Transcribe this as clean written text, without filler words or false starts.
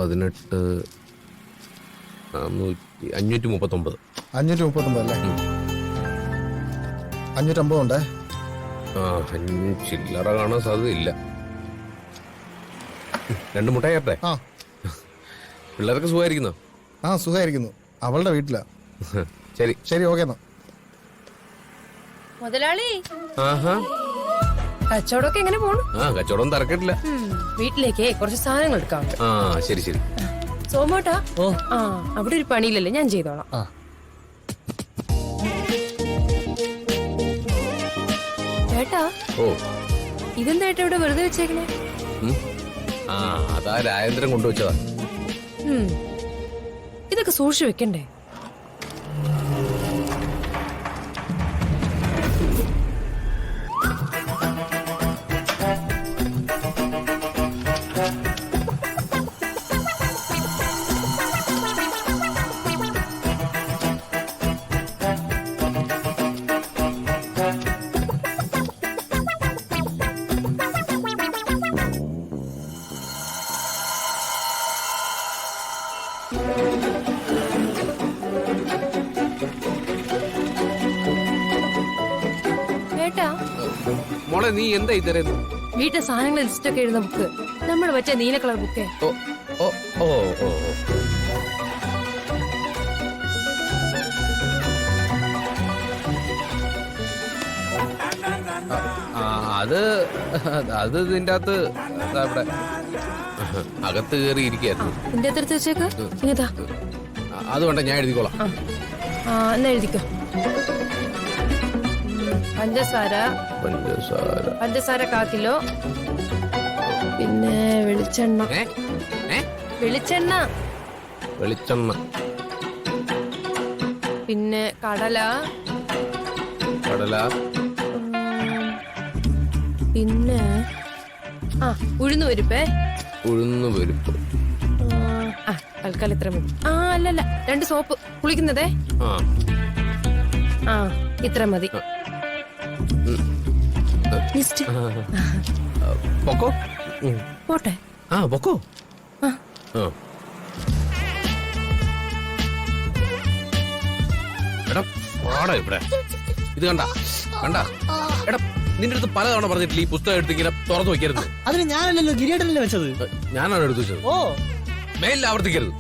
18 539. 539 അല്ലേ? 550 ഉണ്ടേ. ചില്ലറ കാണാൻ സാധ്യതയില്ല. 2 മുട്ട ചേർട്ടെ. പിള്ളേരൊക്കെ സുഖമായിരിക്കുന്നോ? സുഖമായിരിക്കുന്നു. അവളുടെ വീട്ടിലാ. ശരി ശരി, ഓക്കെ എന്നാ. മുതലാളി, കച്ചവടമൊക്കെ എങ്ങനെ പോണു? കച്ചവടം തിരക്കിട്ടില്ല. വീട്ടിലേക്ക് കുറച്ച് സാധനങ്ങൾ എടുക്കാം. ശരി ശരി. സോമോട്ടാ, അവിടെ ഒരു പണിയില്ലല്ലേ, ഞാൻ ചെയ്തോളാം. ചേട്ടാ, ഇതെന്താ ഏട്ടാ ഇവിടെ വെറുതെ വെച്ചേക്കണേ? അതാ രാജേന്ദ്രൻ കൊണ്ടുവച്ചതാ. ഇതൊക്കെ സൂക്ഷിച്ചു വെക്കണ്ടേ? മോളെ, നീ എന്താ ഇതരന്ന്? വീട്ടിലെ സാധനങ്ങൾ ലിസ്റ്റ് ഒക്കെ എഴുതുന്ന ബുക്ക്, നമ്മൾ വെച്ച നീല കളർ ബുക്ക്. അത് ഇതിന്റെ അകത്ത് ഇവിടെ അകത്ത് കയറി ഇരിക്കായിരുന്നു. എന്റെ അടുത്ത് വെച്ചേക്ക്. ഇങ്ങതാ. അത് വേണ്ട, ഞാൻ എഴുതിക്കോളാം. എന്നാ എഴുതിക്കോ. പഞ്ചസാര 1 കിലോ. പിന്നെ വെളിച്ചെണ്ണ. പിന്നെ കടല. പിന്നെ ഉഴുന്നുപരിപ്പ്. തൽക്കാലം ഇത്ര മതി. അല്ലല്ല, 2 സോപ്പ് കുളിക്കുന്നതേ. ഇത്ര മതി. പോട്ടെ. പൊക്കോ. എടാ, പാടാ ഇവിടെ. ഇത് കണ്ട എടാ, നിന്റെ അടുത്ത് പലതവണ പറഞ്ഞിട്ടില്ല ഈ പുസ്തകം എടുത്ത് ഇങ്ങനെ തുറന്നു വെക്കരുത്. അതിന് ഞാനല്ലല്ലോ, ഗിരിയേട്ടനല്ലേ വെച്ചത്. ഞാനാണ് എടുത്തു വെച്ചത്. മേലിൽ ആവർത്തിക്കരുത്.